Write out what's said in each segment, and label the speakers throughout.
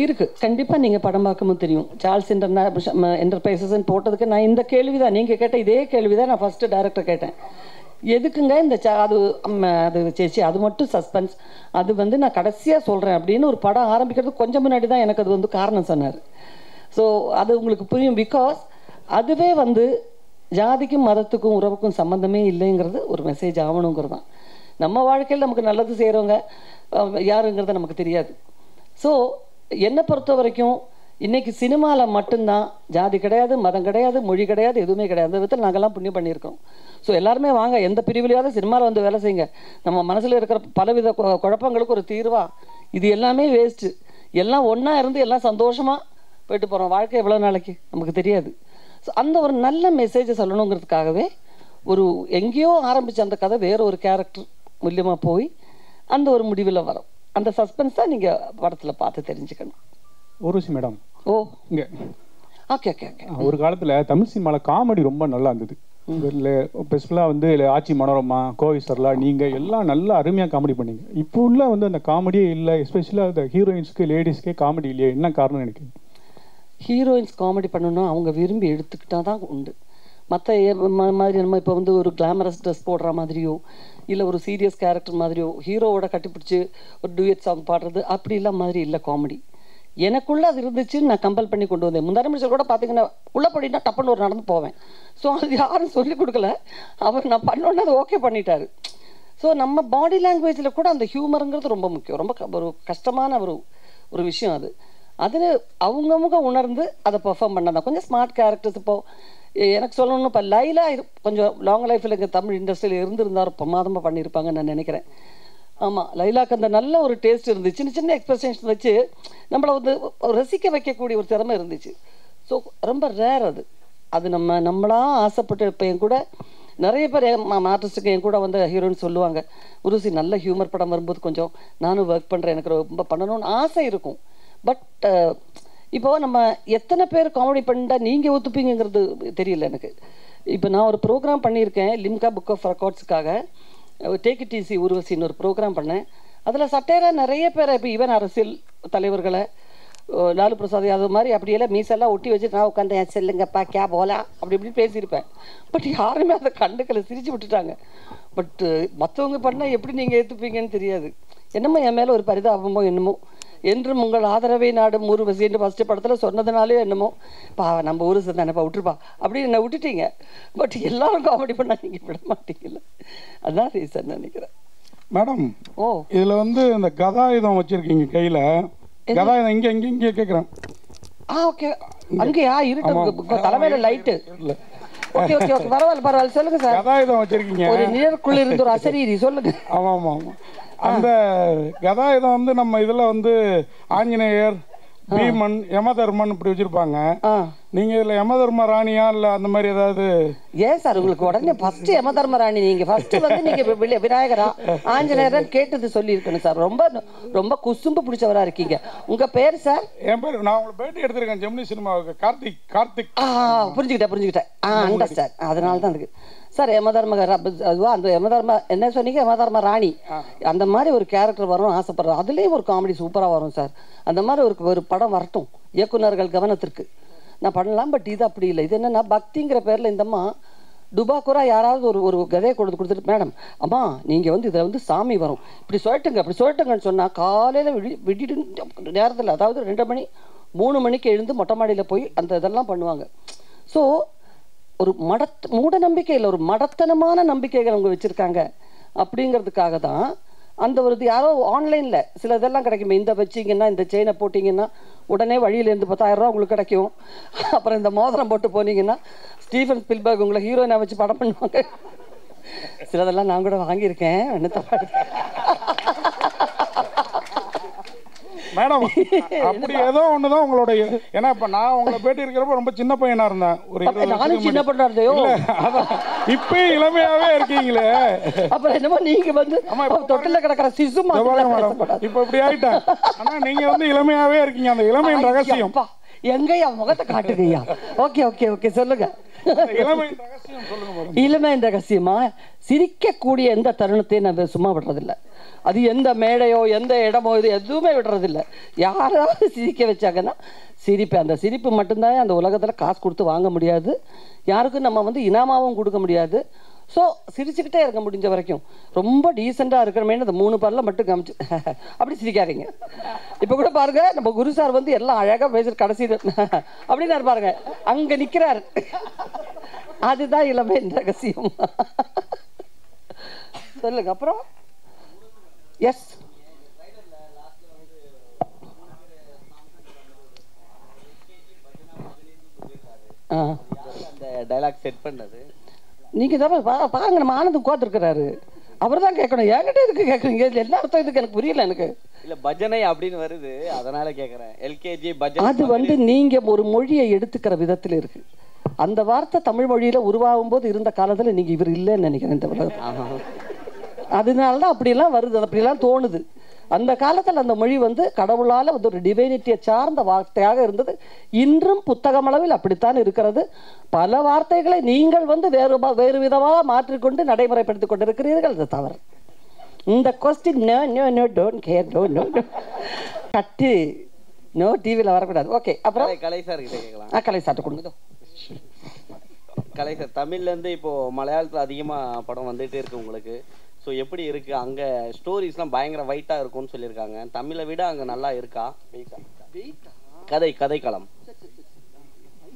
Speaker 1: இருக்குது. கண்டிப்பாக நீங்கள் படம் பார்க்கும்போது தெரியும். சார்ல்ஸ் என்டர்பிரைசஸ்ன்னு போட்டதுக்கு நான் இந்த கேள்வி தான் நீங்கள் கேட்ட இதே கேள்வி தான் நான் ஃபஸ்ட்டு டைரக்டர் கேட்டேன். எதுக்குங்க இந்த அது சேச்சி அது மட்டும் சஸ்பென்ஸ், அது வந்து நான் கடைசியாக சொல்கிறேன் அப்படின்னு ஒரு படம் ஆரம்பிக்கிறதுக்கு கொஞ்சம் முன்னாடி தான் எனக்கு அது வந்து காரணம் சொன்னார். ஸோ அது உங்களுக்கு புரியும். பிகாஸ் அதுவே வந்து ஜாதிக்கும் மதத்துக்கும் உறவுக்கும் சம்மந்தமே இல்லைங்கிறது ஒரு மெசேஜ் ஆகணுங்கிறது தான். நம்ம வாழ்க்கையில் நமக்கு நல்லது செய்கிறவங்க யாருங்கிறத நமக்கு தெரியாது. ஸோ என்னை பொறுத்த வரைக்கும் இன்றைக்கி சினிமாவில் மட்டும்தான் ஜாதி கிடையாது, மதம் கிடையாது, மொழி கிடையாது, எதுவுமே கிடையாது. அந்த விதத்தில் நாங்கள்லாம் புண்ணியம் பண்ணியிருக்கோம். ஸோ எல்லாருமே வாங்க, எந்த பிரிவிலையாவது சினிமாவில் வந்து வேலை செய்யுங்க. நம்ம மனசில் இருக்கிற பலவித குழப்பங்களுக்கு ஒரு தீர்வா. இது எல்லாமே வேஸ்ட்டு. எல்லாம் ஒன்றா இருந்து எல்லாம் சந்தோஷமாக போயிட்டு போகிறோம். வாழ்க்கை எவ்வளோ நாளைக்கு நமக்கு தெரியாது. ஸோ அந்த ஒரு நல்ல மெசேஜை சொல்லணுங்கிறதுக்காகவே ஒரு எங்கேயோ ஆரம்பித்த அந்த கதை வேறு ஒரு கேரக்டர் மூலியமாக போய் அந்த ஒரு முடிவில் வரும். அந்த சஸ்பென்ஸ் தான் நீங்கள் படத்தில் பார்த்து தெரிஞ்சுக்கணும்.
Speaker 2: ஊர்வசி மேடம்,
Speaker 1: ஓ
Speaker 2: இங்கே
Speaker 1: ஓகே ஓகே ஓகே.
Speaker 2: ஒரு காலத்தில் தமிழ் சினிமாவில் காமெடி ரொம்ப நல்லா இருந்தது. இல்லை ஸ்பெஷலாக வந்து ஆச்சி மனோரமா, கோவை சர்லா, நீங்கள் எல்லாம் நல்லா அருமையாக காமெடி பண்ணீங்க. இப்போ உள்ள வந்து அந்த காமெடியே இல்லை. எஸ்பெஷலாக அந்த ஹீரோயின்ஸ்க்கு லேடிஸ்க்கே காமெடி இல்லையே, என்ன காரணம் எனக்கு?
Speaker 1: ஹீரோயின்ஸ் காமெடி பண்ணணும் அவங்க விரும்பி எடுத்துக்கிட்டால் தான் உண்டு. மற்ற மாதிரி நம்ம இப்போ வந்து ஒரு கிளாமரஸ் ட்ரெஸ் போடுற மாதிரியோ இல்லை ஒரு சீரியஸ் கேரக்டர் மாதிரியோ ஹீரோவோட கட்டிப்பிடிச்சி ஒரு டூயட் சாங் பாடுறது அப்படிலாம் மாதிரி இல்லை காமெடி. எனக்குள்ளே அது இருந்துச்சுன்னு நான் கம்பல் பண்ணி கொண்டு வந்தேன். முந்தான நிமிஷம் கூட பார்த்தீங்கன்னா உள்ளே படினா டப்புன்னு ஒரு நடந்து போவேன். ஸோ அது யாரும் சொல்லிக் கொடுக்கல, அவர் நான் பண்ணோன்னே அதை ஓகே பண்ணிட்டாரு. ஸோ நம்ம பாடி லாங்குவேஜில் கூட அந்த ஹியூமருங்கிறது ரொம்ப முக்கியம். ரொம்ப ஒரு கஷ்டமான ஒரு விஷயம் அது. அதில் அவங்கவுங்க உணர்ந்து அதை பெர்ஃபார்ம் பண்ணதான் கொஞ்சம் ஸ்மார்ட் கேரக்டர்ஸ். இப்போது எனக்கு சொல்லணும்னு இப்போ லைலா கொஞ்சம் லாங் லைஃப்பில் எங்கள் தமிழ் இண்டஸ்ட்ரியில் இருந்திருந்தார் பிரமாதமாக பண்ணியிருப்பாங்கன்னு நான் நினைக்கிறேன். ஆமாம், லைலாக்கு அந்த நல்ல ஒரு டேஸ்ட் இருந்துச்சு. சின்ன சின்ன எக்ஸ்பிரஷன்ஸ் வச்சு நம்மளை வந்து ரசிக்க வைக்கக்கூடிய ஒரு திறமை இருந்துச்சு. ஸோ ரொம்ப ரேர் அது. அது நம்மளாக ஆசைப்பட்டு இப்போ என் கூட நிறைய பேர் ஆர்டிஸ்ட்டுக்கு என் கூட வந்து ஹீரோயின் சொல்லுவாங்க, உருசி நல்ல ஹியூமர் படம் வரும்போது கொஞ்சம் நானும் ஒர்க் பண்ணுறேன், எனக்கு ரொம்ப பண்ணணும்னு ஆசை இருக்கும். பட் இப்போது நம்ம எத்தனை பேர் காமெடி பண்ணிட்டா நீங்கள் ஒத்துப்பீங்கிறது தெரியல எனக்கு. இப்போ நான் ஒரு ப்ரோக்ராம் பண்ணியிருக்கேன் லிம்கா புக் ஆஃப் ரெக்கார்ட்ஸுக்காக. டேக் இட் ஈஸி ஊர்வசின்னு ஒரு ப்ரோக்ராம் பண்ணேன். அதில் சட்டையராக நிறைய பேரை இப்போ ஈவன் அரசியல் தலைவர்களை லாலு பிரசாத் யாதவ் மாதிரி அப்படியெல்லாம் மீசெல்லாம் ஒட்டி வச்சு நான் உட்காந்து செல்லுங்கப்பா கே போலா அப்படி இப்படி பேசியிருப்பேன். பட் யாருமே அதை கண்டுக்கலை, சிரிச்சு விட்டுட்டாங்க. பட்டு மற்றவங்க பண்ணால் எப்படி நீங்கள் ஏற்றுப்பீங்கன்னு தெரியாது. என்னமோ என் மேலே ஒரு பரிதாபமோ என்னமோ. என்றும் உங்கள் ஆதரவை நாடும் ஊர்வசின்னு ஃபஸ்ட்டு படத்தில் சொன்னதுனாலே என்னமோ நம்ம ஊர் தானேப்பா விட்டுருப்பா அப்படின்னு என்ன விட்டுட்டீங்க. பட் எல்லாரும் காமெடி பண்ணால் நீங்கள் விட மாட்டீங்கல்ல, அதுதான் ரீசன் நினைக்கிறேன்.
Speaker 3: மேடம், ஓ இதில் வந்து இந்த கதாயுதம் வச்சுருக்கீங்க கையில். கதாயுதம் இங்கே இங்கே இங்கே கேட்குறேன்.
Speaker 1: ஓகே, அங்கேயா இருக்கு தலைமையில லைட்டு. ஓகே ஓகே ஓகே, பரவாயில்ல சொல்லுங்க சார்.
Speaker 3: கதாயுதம் வச்சிருக்கீங்க, ஒரு
Speaker 1: நிழற்குள்ள இருந்து ஒரு அசரீரி சொல்லுங்க.
Speaker 3: ஆமாம் ஆமாம் ஆமாம். அந்த கதாயுதம் வந்து நம்ம இதில் வந்து ஆஞ்சநேயர், பீமன், யமதர்மன் இப்படி வச்சிருப்பாங்க. நீங்க இதுல யமதர்ம ராணியா இல்ல அந்த மாதிரி ஏதாவது?
Speaker 1: ஏன் சார் உங்களுக்கு உடனே ஃபர்ஸ்ட் யமதர்ம ராணி நீங்க ஃபர்ஸ்ட் வந்து நீங்க விநாயகரா ஆஞ்சநேயர் கேட்டது சொல்லி இருக்கணும் சார். ரொம்ப ரொம்ப குசும்பு பிடிச்சவரா இருக்கீங்க. உங்க பேர் சார்?
Speaker 3: என் பேர், நான் உங்களை பேட்டி எடுத்திருக்கேன் ஜெமினி சினிமாவுக்கு. கார்த்திக்.
Speaker 1: புரிஞ்சுக்கிட்டேன். அண்டர்ஸ்டாண்ட். அதனால தான் இருக்கு சார். யமதர்ம அதுவா அந்த யமதர்ம என்ன சொன்னீங்க? யமதர்ம ராணி அந்த மாதிரி ஒரு கேரக்டர் வரும் ஆசைப்படுறோம். அதுலேயும் ஒரு காமெடி சூப்பராக வரும் சார். அந்த மாதிரி ஒரு படம் வரட்டும் இயக்குநர்கள் கவனத்திற்கு. நான் பண்ணலாம். பட் இது அப்படி இல்லை. இது என்னென்னா பக்திங்கிற பேரில் இந்தம்மா டுபாக்குரா யாராவது ஒரு கதையை கொடுத்துட்டு மேடம் அம்மா நீங்கள் வந்து இதில் வந்து சாமி வரும் இப்படி சொல்லட்டுங்கன்னு சொன்னால் காலையில் விடிட்டு நேரத்தில் அதாவது 2 மணி 3 மணிக்கு எழுந்து மொட்டை மாடியில் போய் அந்த இதெல்லாம் பண்ணுவாங்க. ஸோ ஒரு மூட நம்பிக்கை இல்லை, ஒரு மடத்தனமான நம்பிக்கைகள் அவங்க வச்சுருக்காங்க. அப்படிங்கிறதுக்காக தான் அந்த ஒரு இது யாரோ ஆன்லைனில் சில இதெல்லாம் கிடைக்குமே, இந்த வச்சிங்கன்னா இந்த செயினை போட்டிங்கன்னா உடனே வழியிலேருந்து 10,000 ரூபா உங்களுக்கு கிடைக்கும். அப்புறம் இந்த மோதிரம் போட்டு போனீங்கன்னா ஸ்டீஃபன் ஸ்பில்பர்க் உங்களை ஹீரோயினை வச்சு படம் பண்ணுவாங்க. சிலதெல்லாம் நான் கூட வாங்கியிருக்கேன். என்ன தப்பா
Speaker 3: மேடம்? அப்படி ஏதோ ஒண்ணுதான் உங்களுடைய. ஏன்னா இப்ப நான் உங்களை பேட்டி இருக்கிறப்ப ரொம்ப சின்ன பையனா இருந்தேன். ஒரு
Speaker 1: சின்ன பையனா இருந்தேன்.
Speaker 3: இப்ப இளமையாவே இருக்கீங்களே.
Speaker 1: அப்புறம் என்னமோ நீங்க வந்து தொட்டில கிடக்கிற சிசு
Speaker 3: மேடம் இப்ப இப்படி ஆயிட்டேன். ஆனா நீங்க வந்து இளமையாவே இருக்கீங்க. அந்த இளமையின் ரகசியம்
Speaker 1: எங்கயா முகத்தை காட்டுங்கய்யா. ஓகே ஓகே ஓகே சொல்லுங்க.
Speaker 3: இளமையின் ரகசியம் சொல்லுங்க மேடம்.
Speaker 1: இளமையின் ரகசியமா, சிரிக்கக்கூடிய எந்த தருணத்தையும் நான் சும்மா விடுறதில்ல. அது எந்த மேடையோ எந்த இடமோ இது எதுவுமே விடுறதில்ல. யாராவது சிரிக்க வச்சாங்கன்னா சிரிப்பேன். அந்த சிரிப்பு மட்டும்தான் அந்த உலகத்தில் காசு கொடுத்து வாங்க முடியாது, யாருக்கும் நம்ம வந்து இனாமாவும் கொடுக்க முடியாது. ஸோ சிரிச்சுக்கிட்டே இருக்க முடிஞ்ச வரைக்கும். ரொம்ப டீசெண்டாக இருக்கிறமேனு அந்த 3 பல்ல மட்டும் காமிச்சு அப்படி சிரிக்காதீங்க. இப்போ கூட பாருங்க, நம்ம குரு சார் வந்து எல்லாம் அழகாக பேசுகிற கடைசியில் அப்படின்னு பாருங்க அங்கே நிற்கிறார். அதுதான் இளமை ரகசியம். சொல்லுங்க அப்புறம். எஸ்,
Speaker 4: அந்த டைலாக் செட் பண்ணது
Speaker 1: நீங்க தான் பாருங்க. நம்ம ஆனந்த் உட்கார்ந்துருக்கிறாரு, அவர் தான் கேட்கணும். என்கிட்ட இதுக்கு கேட்குறீங்க, என்ன அர்த்தம் இதுக்கு எனக்கு புரியல. எனக்கு
Speaker 4: இல்ல பஜனை அப்படின்னு வருது, அதனால கேக்குறேன். எல்கேஜி பஜனை
Speaker 1: அது வந்து நீங்க ஒரு மொழியை எடுத்துக்கிற விதத்துல இருக்கு. அந்த வார்த்தை தமிழ் மொழியில உருவாகும் போது இருந்த காலத்துல நீங்க இவர் இல்லைன்னு நினைக்கிறேன் இந்த உலகத்துல. அதனாலதான் அப்படியெல்லாம் வருது, அப்படியெல்லாம் தோணுது. அந்த காலத்தில் அந்த மொழி வந்து கடவுளால் வந்து ஒரு டிவைனிட்டியை சார்ந்த வார்த்தையாக இருந்தது. இன்றும் புத்தகமளவில் அப்படித்தான் இருக்கிறது. பல வார்த்தைகளை நீங்கள் வந்து வேறு விதமாக மாற்றிக்கொண்டு நடைமுறைப்படுத்திக் கொண்டிருக்கிறீர்கள். அது தவறு. இந்த question no no no don't care no no no கட்டு நோ டிவியில் வரக்கூடாது. ஓகே, அப்புறம்
Speaker 4: கலை சார் கிட்ட கேட்கலாம்.
Speaker 1: கலை சார்ட்ட கொடுங்க.
Speaker 4: கலை சார், தமிழ்லேருந்து இப்போது மலையாளத்தில் அதிகமாக படம் வந்துகிட்டே இருக்கு உங்களுக்கு. ஸோ எப்படி இருக்குது அங்கே? ஸ்டோரிஸ்லாம் பயங்கர வெயிட்டாக இருக்கும்னு சொல்லியிருக்காங்க. தமிழை விட அங்கே நல்லா இருக்கா? கதைக்களம்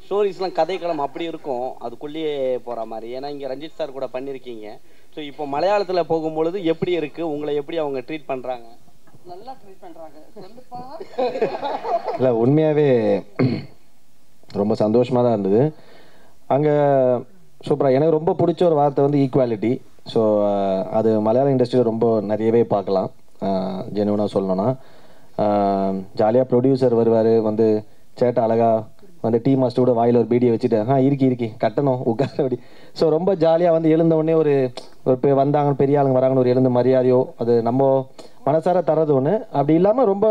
Speaker 4: ஸ்டோரிஸ்லாம் கதைக்களம் அப்படி இருக்கும், அதுக்குள்ளேயே போகிற மாதிரி. ஏன்னா இங்கே ரஞ்சித் சார் கூட பண்ணியிருக்கீங்க. ஸோ இப்போ மலையாளத்தில் போகும்பொழுது எப்படி இருக்குது? உங்களை எப்படி அவங்க ட்ரீட் பண்ணுறாங்க?
Speaker 1: நல்லா ட்ரீட் பண்ணுறாங்க.
Speaker 5: இல்லை, உண்மையாகவே ரொம்ப சந்தோஷமாக தான் இருந்தது அங்கே. சூப்பராக. எனக்கு ரொம்ப பிடிச்ச ஒரு வார்த்தை வந்து ஈக்குவாலிட்டி. ஸோ அது மலையாள இண்டஸ்ட்ரியில் ரொம்ப நிறையவே பார்க்கலாம். ஜெனுவனாக சொல்லணும்னா ஜாலியாக ப்ரொடியூசர் வருவார், வந்து சேட்டை அழகாக வந்து டீ மாஸ்டர் கூட வாயில் ஒரு பீடியை வச்சுட்டு இருக்கி கட்டணும் உட்கார அப்படி. ஸோ ரொம்ப ஜாலியாக வந்து எழுந்தவுடனே ஒரு வந்தாங்க பெரிய ஆளுங்க வராங்கன்னு ஒரு எழுந்த மரியாதையோ அது நம்ம மனசார தரது ஒன்று. அப்படி இல்லாமல் ரொம்ப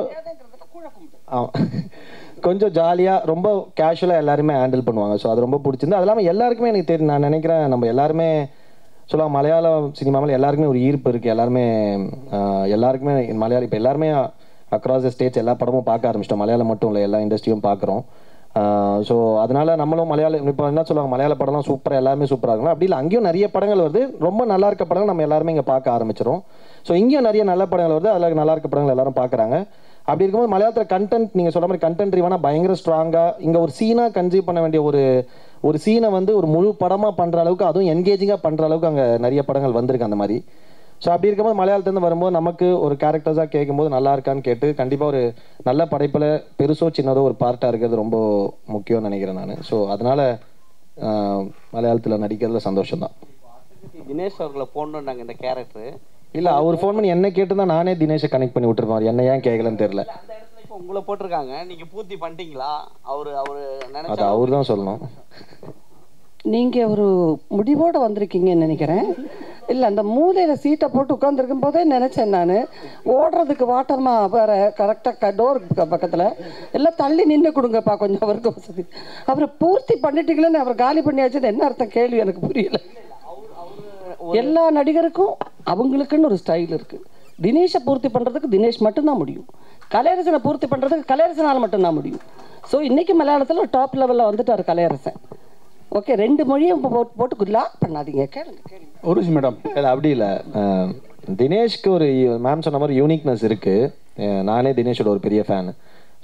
Speaker 5: கொஞ்சம் ஜாலியாக ரொம்ப கேஷுவலாக எல்லாருமே ஹேண்டில் பண்ணுவாங்க. ஸோ அது ரொம்ப பிடிச்சிருந்து. அது இல்லாமல் எல்லாருக்குமே எனக்கு தெரியும், நான் நினைக்கிறேன் நம்ம எல்லாருமே சொல்லுவாங்க மலையாள சினிமாவில் எல்லாருக்குமே ஒரு ஈர்ப்பு இருக்குது. எல்லாருக்குமே மலையாளம் இப்போ எல்லாருமே அக்ராஸ் த ஸ்டேட்ஸ் எல்லா படமும் பார்க்க ஆரம்பிச்சிட்டோம். மலையாளம் மட்டும் இல்லை, எல்லா இண்டஸ்ட்ரியும் பார்க்குறோம். ஸோ அதனால் நம்மளும் மலையாளம் இப்போ என்ன சொல்லுவாங்க மலையாள படம்லாம் சூப்பராக எல்லாமே சூப்பராக இருக்கலாம். அப்படி இல்லை, அங்கேயும் நிறைய படங்கள் வருது, ரொம்ப நல்லா இருக்க படங்கள் நம்ம எல்லாருமே இங்கே பார்க்க ஆரம்பிச்சிடும். ஸோ இங்கேயும் நிறைய நல்ல படங்கள் வருது, அதில் நல்லா இருக்க படங்கள் எல்லாரும் பார்க்குறாங்க. அப்படி இருக்கும்போது மலையாளத்தில் கண்டென்ட் நீங்கள் சொல்கிற மாதிரி கண்டென்ட் ரிவானா பயங்கர ஸ்ட்ராங்காக இங்கே ஒரு சீனாக கன்சீவ் பண்ண வேண்டிய ஒரு சீனை வந்து ஒரு முழு படமாக பண்ணுற அளவுக்கு, அதுவும் என்கேஜிங்காக பண்ணுற அளவுக்கு அங்கே நிறைய படங்கள் வந்திருக்கு அந்த மாதிரி. ஸோ அப்படி இருக்கும்போது மலையாளத்துலேருந்து வரும்போது நமக்கு ஒரு கேரக்டர்ஸாக கேட்கும்போது நல்லா இருக்கான்னு கேட்டு கண்டிப்பாக ஒரு நல்ல படைப்பில் பெருசோ சின்னதோ ஒரு பார்ட்டாக இருக்கிறது ரொம்ப முக்கியம்னு நினைக்கிறேன் நான். ஸோ அதனால் மலையாளத்தில் நடிக்கிறதுல சந்தோஷம்தான்.
Speaker 4: தினேஷ் அவர்களை ஃபோன் பண்ணாங்க இந்த கேரக்டர்.
Speaker 5: இல்லை, அவர் ஃபோன் பண்ணி என்ன கேட்டு தான் நானே தினேஷை கனெக்ட் பண்ணி விட்டுருப்பார். என்ன ஏன் கேட்கலன்னு தெரியல.
Speaker 4: உங்களை போட்டிருக்காங்க, நீங்க பூர்த்தி பண்ணிட்டீங்களா? அவரு
Speaker 5: அது அவர் தான் சொல்லணும்.
Speaker 1: நீங்க ஒரு முடிவோடு வந்திருக்கீங்கன்னு நினைக்கிறேன். இல்லை, அந்த மூலையில சீட்டை போட்டு உட்காந்துருக்கும் போதே நினைச்சேன் நான் ஓடுறதுக்கு வாட்டர்மா வேற கரெக்டாக டோர் பக்கத்தில் எல்லாம் தள்ளி நின்று கொடுங்கப்பா கொஞ்சம் அவருக்கு வசதி. அப்புறம் பூர்த்தி பண்ணிட்டீங்களேன்னு அவர் காலி பண்ணியாச்சுன்னு என்ன அர்த்தம்? கேள்வி எனக்கு புரியல. எல்லா நடிகருக்கும் அவங்களுக்குன்னு ஒரு ஸ்டைல் இருக்கு. தினேஷை பூர்த்தி பண்ணுறதுக்கு தினேஷ் மட்டும்தான் முடியும். கலையரசனை பூர்த்தி பண்ணுறதுக்கு கலையரசனால் மட்டும்தான் முடியும். ஸோ இன்றைக்கி மலையாளத்தில் ஒரு டாப் லெவலில் வந்துட்டார் கலையரசன். ஓகே, 2 மொழியும் போட்டு குல்லா பண்ணாதீங்க. கேளுங்க
Speaker 2: ஒரு மேடம்.
Speaker 5: இல்லை அப்படி இல்லை, தினேஷ்க்கு ஒரு மேம் சொன்ன மாதிரி யூனிக்னஸ் இருக்குது. நானே தினேஷோட ஒரு பெரிய ஃபேன்.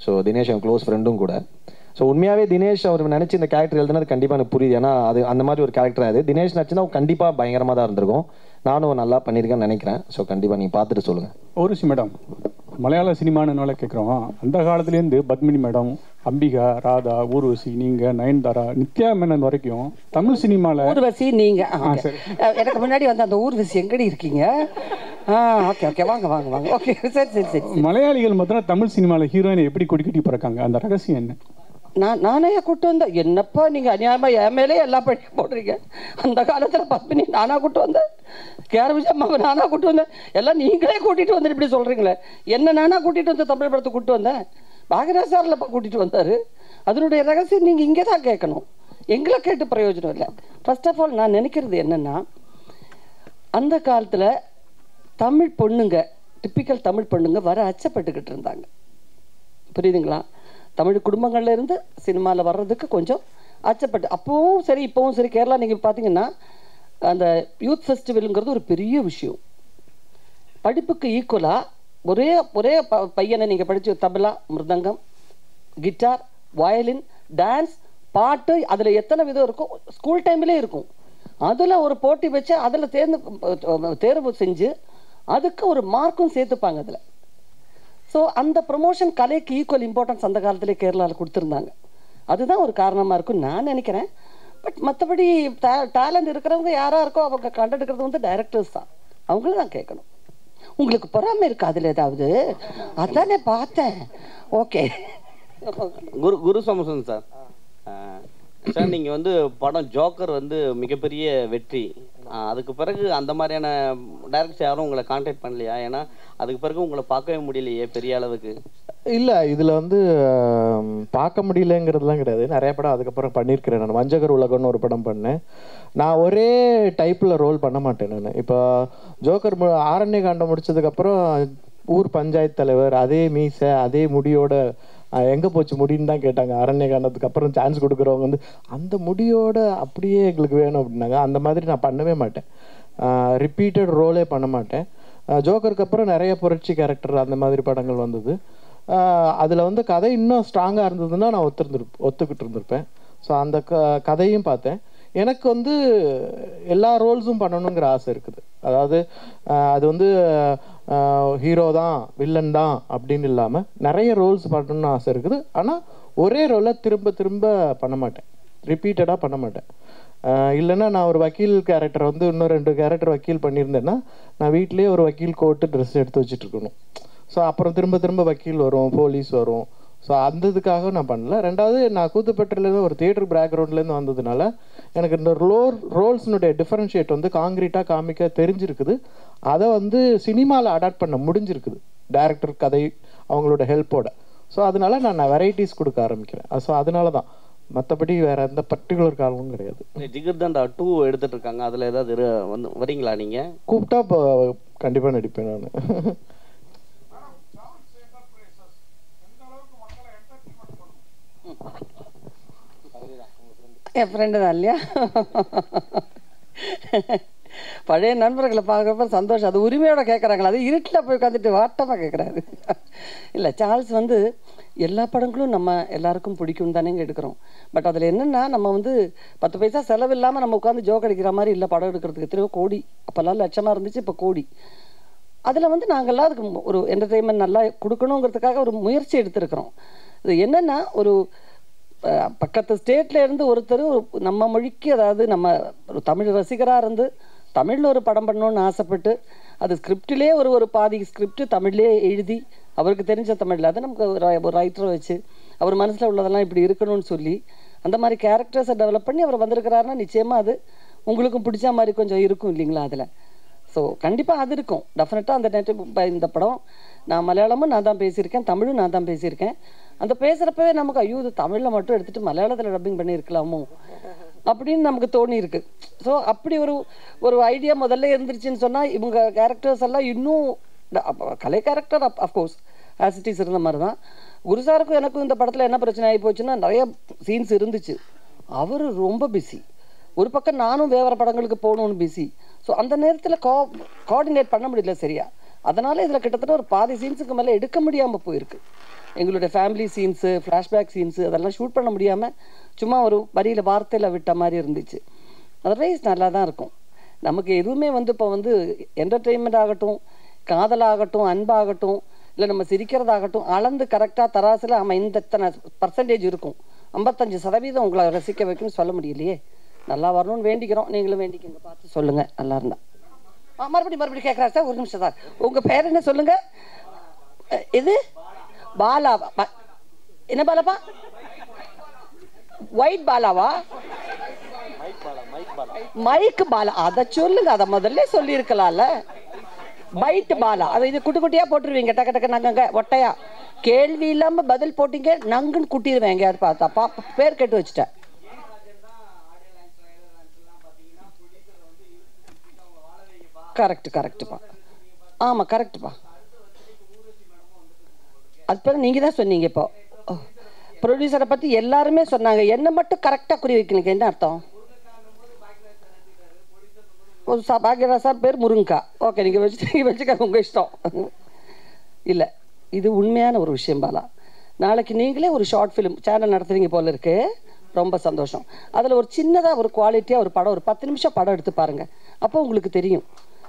Speaker 5: ஸோ தினேஷ் என் க்ளோஸ் ஃப்ரெண்டும் கூட. ஸோ உண்மையாகவே தினேஷ் அவர் நினச்சி இந்த கேரக்டர் எழுதுனது கண்டிப்பாக எனக்கு புரியுது. ஏன்னா அது அந்த மாதிரி ஒரு கேரக்டர் அது தினேஷ் நினச்சினா கண்டிப்பாக பயங்கரமாக தான் இருந்திருக்கும். நானும் நல்லா பண்ணியிருக்கேன்னு நினைக்கிறேன். ஸோ கண்டிப்பாக நீங்கள் பார்த்துட்டு சொல்லுங்கள்.
Speaker 2: ஒரு மேடம், மலையாள சினிமான்னு கேட்குறோம். அந்த காலத்துலேருந்து பத்மினி மேடம், அம்பிகா, ராதா, ஊர்வசி, நீங்கள், நயன்தாரா, நித்யா மேனன் வரைக்கும் தமிழ் சினிமாவில்
Speaker 1: ஊர்வசி நீங்கள் எனக்கு முன்னாடி வந்து அந்த ஊர்வசி எங்கடி இருக்கீங்க? ஓகே ஓகே, வாங்க வாங்க வாங்க. ஓகே, சரி சரி சரி.
Speaker 2: மலையாளிகள் மாத்திரம் தமிழ் சினிமாவில் ஹீரோயினை எப்படி கொடிக்கட்டி பிறக்காங்க? அந்த ரகசியம் என்ன?
Speaker 1: நானே கூட்டு வந்தேன். என்னப்பா நீங்கள் அநியாயமாக என் மேலே எல்லா பழி போடுறீங்க. அந்த காலத்தில் பத்மினி நானாக கூட்டு வந்தேன், கேஆர் விஜயம்மாவை நானாக கூட்டு வந்தேன், எல்லாம் நீங்களே கூட்டிகிட்டு வந்து இப்படி சொல்கிறீங்களே. என்ன நானாக கூட்டிகிட்டு வந்து தமிழ் படத்தை கூப்பிட்டு வந்தேன். பாகராஜ் சாரில் இப்போ கூட்டிகிட்டு வந்தார். அதனுடைய ரகசியம் நீங்கள் இங்கே தான் கேட்கணும். எங்களை கேட்டு பிரயோஜனம் இல்லை. ஃபர்ஸ்ட் ஆஃப் ஆல் நான் நினைக்கிறது என்னென்னா, அந்த காலத்தில் தமிழ் பொண்ணுங்க, டிப்பிக்கல் தமிழ் பொண்ணுங்க வர அச்சப்பட்டுக்கிட்டு இருந்தாங்க. புரியுதுங்களா? தமிழ் குடும்பங்கள்ல இருந்து சினிமாவில் வர்றதுக்கு கொஞ்சம் அச்சப்பட்டு, அப்போவும் சரி இப்போவும் சரி. கேரளா நீங்கள் பார்த்தீங்கன்னா அந்த யூத் ஃபெஸ்டிவலுங்கிறது ஒரு பெரிய விஷயம். படிப்புக்கு ஈக்குவலாக ஒரே ஒரே பையனை நீங்கள் படித்து தபலா, மிருதங்கம், கிட்டார், வயலின், டான்ஸ், பாட்டு, அதில் எத்தனை விதம் இருக்கும், ஸ்கூல் டைம்லேயே இருக்கும். அதில் ஒரு போட்டி வச்சு அதில் தேர்வு செஞ்சு அதுக்கு ஒரு மார்க்கும் சேர்த்துப்பாங்க அதில். ஸோ அந்த ப்ரொமோஷன் கலைக்கு ஈக்குவல் இம்பார்ட்டன்ஸ் அந்த காலத்திலே கேரளாவில் கொடுத்துருந்தாங்க. அதுதான் ஒரு காரணமாக இருக்குன்னு நான் நினைக்கிறேன். பட் மற்றபடி டேலண்ட் இருக்கிறவங்க யாராக இருக்கோ அவங்க கண்டெடுக்கிறது வந்து டைரக்டர்ஸ் தான். அவங்களும் தான் கேட்கணும். உங்களுக்கு பொறாமை இருக்கா அதில் ஏதாவது? அதானே பார்த்தேன். ஓகே.
Speaker 4: குரு சோமசுந்தரம் சார், சார் நீங்கள் வந்து படம் ஜோக்கர் வந்து மிகப்பெரிய வெற்றி. அதுக்கு பிறகு அந்த மாதிரியான டைரக்டர்ஸ் யாரும் உங்களை கான்டாக்ட் பண்ணலையா? ஏன்னா அதுக்கு பிறகு உங்களை பார்க்கவே முடியலையே பெரிய அளவுக்கு.
Speaker 5: இல்லை, இதில் வந்து பார்க்க முடியலங்கிறதுலாம் கிடையாது. நிறைய படம் அதுக்கப்புறம் பண்ணியிருக்கிறேன். நான் வஞ்சகர் உலகம்னு ஒரு படம் பண்ணேன். நான் ஒரே டைப்பில் ரோல் பண்ண மாட்டேன். நான் இப்போ ஜோக்கர் ஆரண்ய காண்டம் முடிச்சதுக்கப்புறம் ஊர் பஞ்சாயத்து தலைவர், அதே மீசை அதே முடியோட எங்கே போச்சு முடின்னு தான் கேட்டாங்க. அரண்ய காண்டத்துக்கு அப்புறம் சான்ஸ் கொடுக்குறவங்க வந்து அந்த முடியோட அப்படியே எங்களுக்கு வேணும் அப்படின்னாங்க. அந்த மாதிரி நான் பண்ணவே மாட்டேன். ரிப்பீட்டட் ரோலே பண்ண மாட்டேன். ஜோக்கருக்கு அப்புறம் நிறைய புரட்சி கேரக்டர் அந்த மாதிரி படங்கள் வந்தது. அதில் வந்து கதை இன்னும் ஸ்ட்ராங்காக இருந்ததுன்னா நான் ஒத்துக்கிட்டு இருந்திருப்பேன். ஸோ அந்த கதையும் பார்த்தேன். எனக்கு வந்து எல்லா ரோல்ஸும் பண்ணணுங்கிற ஆசை இருக்குது. அதாவது அது வந்து ஹீரோ தான் வில்லன் தான் அப்படின்னு இல்லாமல் நிறைய ரோல்ஸ் பண்ணணும்னு ஆசை இருக்குது. ஆனால் ஒரே ரோலை திரும்ப திரும்ப பண்ண மாட்டேன், ரிப்பீட்டடாக பண்ண மாட்டேன். இல்லைன்னா நான் ஒரு வக்கீல் கேரக்டர் வந்து இன்னும் 2 கேரக்டர் வக்கீல் பண்ணியிருந்தேன்னா நான் வீட்லேயே ஒரு வக்கீல் கோட்டு ட்ரெஸ் எடுத்து வச்சுட்டு இருக்கணும். ஸோ அப்புறம் திரும்ப திரும்ப வக்கீல் வரும், போலீஸ் வரும். ஸோ அந்த இதுக்காக நான் பண்ணல. ரெண்டாவது, நான் கூத்துப்பட்டிலேருந்து ஒரு தியேட்டர் பேக்ரவுண்ட்லேருந்து வந்ததுனால எனக்கு இந்த ரோல்ஸ்னுடைய டிஃபரன்ஷியேட் வந்து காங்கிரீட்டாக காமிக்க தெரிஞ்சிருக்குது. அதை வந்து சினிமாவில் அடாப்ட் பண்ண முடிஞ்சிருக்குது டைரக்டர் கதை அவங்களோட ஹெல்ப்போட. ஸோ அதனால நான் வெரைட்டிஸ் கொடுக்க ஆரம்பிக்கிறேன். ஸோ அதனால தான், மற்றபடி வேற எந்த பர்டிகுலர் காரணமும் கிடையாது.
Speaker 4: ஜிகர்தண்டா 2 எடுத்துட்டு இருக்காங்க, அதில் ஏதாவது வந்து வரீங்களா? நீங்கள் கூப்பிட்டா
Speaker 5: கண்டிப்பாக நடிப்பேன் நான்.
Speaker 1: என் ஃப்ரெண்டு தான் இல்லையா? பழைய நண்பர்களை பார்க்குறப்ப சந்தோஷம். அது உரிமையோட கேட்குறாங்களா? அது இருட்டில் போய் உட்காந்துட்டு வாட்டமாக கேட்குறாரு. இல்லை, சார்ல்ஸ் வந்து எல்லா படங்களும் நம்ம எல்லாருக்கும் பிடிக்கும் தானேங்க எடுக்கிறோம். பட் அதில் என்னென்னா, நம்ம வந்து 10 பைசா செலவு இல்லாமல் நம்ம உட்காந்து ஜோக் அடிக்கிற மாதிரி இல்லை படம் எடுக்கிறதுக்கு. எத்தனையோ கோடி, அப்போல்லாம் லட்சமாக இருந்துச்சு, இப்போ கோடி. அதில் வந்து நாங்கள்லாம் அதுக்கு ஒரு என்டர்டெயின்மெண்ட் நல்லா கொடுக்கணுங்கிறதுக்காக ஒரு முயற்சி எடுத்துருக்குறோம். இது என்னென்னா, ஒரு பக்கத்து ஸ்டேட்டில் இருந்து ஒருத்தர் நம்ம மொழிக்கு, அதாவது நம்ம ஒரு தமிழ் ரசிகராக இருந்து தமிழில் ஒரு படம் பண்ணணுன்னு ஆசைப்பட்டு அது ஸ்கிரிப்டிலே ஒரு பாதி ஸ்கிரிப்ட் தமிழ்லேயே எழுதி அவருக்கு தெரிஞ்ச தமிழில் அதை நமக்கு ஒரு ரைட்டரை வச்சு அவர் மனசில் உள்ளதெல்லாம் இப்படி இருக்கணும்னு சொல்லி அந்த மாதிரி கேரக்டர்ஸை டெவலப் பண்ணி அவர் வந்திருக்கிறாருன்னா நிச்சயமாக அது உங்களுக்கும் பிடிச்ச மாதிரி கொஞ்சம் இருக்கும் இல்லைங்களா அதில். ஸோ கண்டிப்பாக அது இருக்கும் டெஃபினட்டாக. அந்த இந்த படம் நான் மலையாளமும் நான் தான் பேசியிருக்கேன், தமிழும் நான் தான் பேசியிருக்கேன். அந்த பேசுகிறப்பவே நமக்கு ஐயோ இது தமிழில் மட்டும் எடுத்துகிட்டு மலையாளத்தில் டப்பிங் பண்ணியிருக்கலாமோ அப்படின்னு நமக்கு தோணி இருக்கு. ஸோ அப்படி ஒரு ஐடியா முதல்ல இருந்துருச்சுன்னு சொன்னால் இவங்க கேரக்டர்ஸ் எல்லாம் இன்னும் கலை character of course as it is இருந்த மாதிரி தான். குருசாருக்கும் எனக்கும் இந்த படத்தில் என்ன பிரச்சனை ஆகி போச்சுன்னா, நிறைய சீன்ஸ் இருந்துச்சு, அவர் ரொம்ப பிஸி. ஒரு பக்கம் நானும் வேறு படங்களுக்கு போகணும்னு பிஸி. ஸோ அந்த நேரத்தில் கோஆர்டினேட் பண்ண முடியல சரியா. அதனால் இதில் கிட்டத்தட்ட ஒரு பாதி சீன்ஸுக்கு மேலே எடுக்க முடியாமல் போயிருக்கு. எங்களுடைய ஃபேமிலி சீன்ஸு, ஃப்ளாஷ்பேக் சீன்ஸு அதெல்லாம் ஷூட் பண்ண முடியாமல் சும்மா ஒரு வரியில் வார்த்தையில் விட்ட மாதிரி இருந்துச்சு. அதர்வைஸ் நல்லா தான் இருக்கும். நமக்கு எதுவுமே வந்து இப்போ வந்து என்டர்டெயின்மெண்ட் ஆகட்டும், காதலாகட்டும், அன்பாகட்டும், இல்லை நம்ம சிரிக்கிறதாகட்டும் அளந்து கரெக்டாக தராசில் ஆமாம் இந்த இத்தனை % இருக்கும், 55% உங்களை ரசிக்க வைக்கணும்னு சொல்ல முடியலையே. நல்லா வரணும்னு வேண்டிக்கிறோம், நீங்களும் வேண்டிக்கங்க, பார்த்து சொல்லுங்கள் நல்லா இருந்தா. மறுபடியும் கேட்குறாரு சார், ஒரு நிமிஷம் சார். உங்கள் பேர் என்ன சொல்லுங்கள்? இது பாலாவா? என்ன பாலாப்பா? ஒயிட் பாலாவா? மைக் பாலா, அதை சொல்லுங்க. அதை முதல்ல சொல்லி இருக்கலாம்ல. பைட் பாலா, அதை இது குட்டி குட்டியா போட்டுருவீங்க, டக்கு டக்கு நங்கங்க ஒட்டையா. கேள்வி இல்லாம பதில் போட்டீங்க, நங்குன்னு குட்டிடுவேன் எங்கேயாவது பார்த்தா. பேர் கேட்டு வச்சுட்டேன். கரெக்டுப்பா. ஆமாம் கரெக்டுப்பா. அது பிறகு நீங்கள் தான் சொன்னீங்க. இப்போ ப்ரொடியூசரை பற்றி எல்லாருமே சொன்னாங்க, என்ன மட்டும் கரெக்டாக குறி வைக்கணுங்க. என்ன அர்த்தம்? பாக்யராஜ் சார் பேர் முருங்கா. ஓகே, நீங்கள் வச்சுக்க உங்கள் இஷ்டம். இல்லை, இது உண்மையான ஒரு விஷயம் பாலா. நாளைக்கு நீங்களே ஒரு ஷார்ட் ஃபிலிம் சேனல் நடத்துறீங்க போல இருக்கு. ரொம்ப சந்தோஷம். அதில் ஒரு சின்னதாக ஒரு குவாலிட்டியாக ஒரு படம், ஒரு 10 நிமிஷம் படம் எடுத்து பாருங்கள். அப்போ உங்களுக்கு தெரியும்.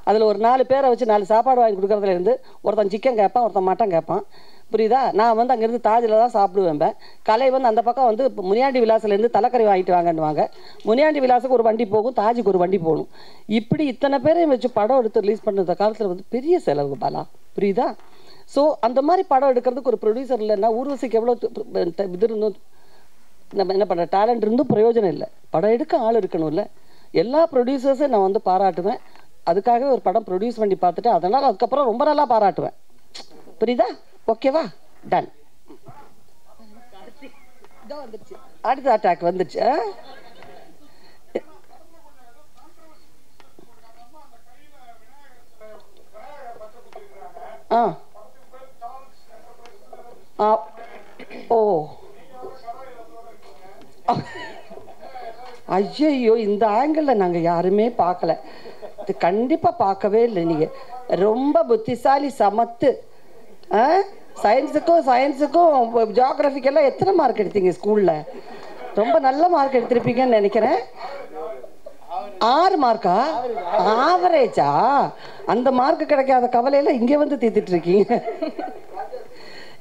Speaker 1: அதில் ஒரு 4 பேரை வச்சு 4 சாப்பாடு வாங்கி கொடுக்குறதுலேருந்து ஒருத்தன் சிக்கன் கேட்பான், ஒருத்தன் மட்டன் கேட்பான். புரியுதா? நான் வந்து அங்கேருந்து தாஜில் தான் சாப்பிடுவேன். கலை வந்து அந்த பக்கம் வந்து முனியாண்டி விலாசிலேருந்து தலைக்கறி வாங்கிட்டு வாங்கன்னுவாங்க. முனியாண்டி விலாசுக்கு ஒரு வண்டி போகும், தாஜுக்கு ஒரு வண்டி போகணும். இப்படி இத்தனை பேரையும் வச்சு படம் எடுத்து ரிலீஸ் பண்ணுற காலத்தில் வந்து பெரிய செலவு பாலா. புரியுதா? ஸோ அந்த மாதிரி படம் எடுக்கிறதுக்கு ஒரு ப்ரொடியூசர் இல்லைன்னா ஊர்வசிக்கு எவ்வளோ இது இருந்தும் நம்ம என்ன பண்ணுற டேலண்ட் இருந்தும் பிரயோஜனம் இல்லை. படம் எடுக்க ஆள் இருக்கணும்ல. எல்லா ப்ரொடியூசர்ஸையும் நான் வந்து பாராட்டுவேன். அதுக்காகவே ஒரு படம் ப்ரொடியூஸ் பண்ணி பார்த்துட்டு அதனால் அதுக்கப்புறம் ரொம்ப நல்லா பாராட்டுவேன். புரியுதா? ஓகேவா? டன். அடுத்த அட்டாக் வந்துச்சு. ஓ ஐயோ, இந்த ஆங்கிளில் நாங்கள் யாருமே பார்க்கல. இது கண்டிப்பாக பார்க்கவே இல்லை. நீங்கள் ரொம்ப புத்திசாலி, சமத்து. சயின்ஸுக்கும் ஜியாகிரபிக்கெல்லாம் எத்தனை மார்க் எடுத்தீங்க ஸ்கூலில்? ரொம்ப நல்ல மார்க் எடுத்திருப்பீங்கன்னு நினைக்கிறேன். 6 மார்க்கா? ஆவரேஜா? அந்த மார்க் கிடைக்காத கவலையில் இங்கே வந்து தீர்த்துட்டு இருக்கீங்க.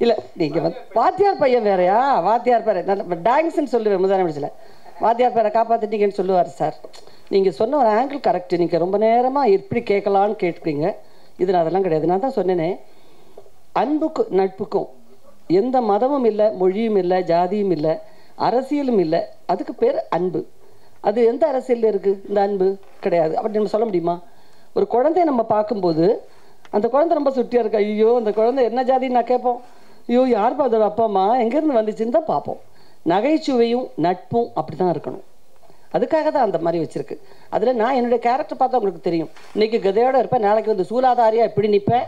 Speaker 1: இல்லை, நீங்கள் வந்து வாத்தியார் பையன் வேறையா? வாத்தியார் பேரை நல்ல டான்ஸ்ன்னு சொல்லுவேன். முதலாம் படிச்சல வாத்தியார் பேரை காப்பாற்றிட்டீங்கன்னு சொல்லுவார் சார். நீங்கள் சொன்ன ஒரு ஆங்கிள் கரெக்டு. நீங்கள் ரொம்ப நேரமாக எப்படி கேட்கலான்னு கேட்குறீங்க. இது அதெல்லாம் கிடையாது. நான் தான் சொன்னேனே, அன்புக்கும் நட்புக்கும் எந்த மதமும் இல்லை, மொழியும் இல்லை, ஜாதியும் இல்லை, அரசியலும் இல்லை. அதுக்கு பேர் அன்பு. அது எந்த அரசியலில் இருக்குது? இந்த அன்பு கிடையாது. அப்படி நம்ம சொல்ல முடியுமா? ஒரு குழந்தைய நம்ம பார்க்கும்போது அந்த குழந்தை ரொம்ப சுட்டியாக இருக்கு, ஐயோ அந்த குழந்தை என்ன ஜாதின்னு நான் கேட்போம். ஐயோ யார் அதோட அப்பா அம்மா எங்கேருந்து வந்துச்சுன்னு தான் பார்ப்போம். நகைச்சுவையும் நட்பும் அப்படி தான் இருக்கணும். அதுக்காக தான் அந்த மாதிரி வச்சுருக்கு. அதில் நான் என்னுடைய கேரக்டர் பார்த்தா உங்களுக்கு தெரியும். இன்றைக்கி கதையோடு இருப்பேன், நாளைக்கு வந்து சூலாதாரியாக எப்படி நிற்பேன்,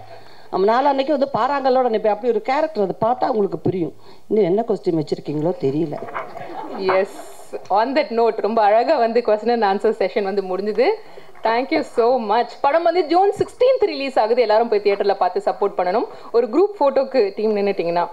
Speaker 1: நாளைக்கு வந்து பாறாங்கல்லோட நிற்பேன். அப்படி ஒரு கேரக்டர் அதை பார்த்தா உங்களுக்கு புரியும். இன்னும் என்ன கொஸ்டின் வச்சுருக்கீங்களோ தெரியல.
Speaker 6: எஸ், ஆன் தட் நோட் ரொம்ப அழகாக வந்து கொஸ்டின் அண்ட் ஆன்சர் செஷன் வந்து முடிஞ்சுது. Thank you so much. படம் வந்து ஜூன் 16th ரிலீஸ் ஆகுது. எல்லாரும் போய் தியேட்டரில் பார்த்து சப்போர்ட் பண்ணணும். ஒரு குரூப் ஃபோட்டோக்கு டீம் நின்றுட்டிங்கன்னா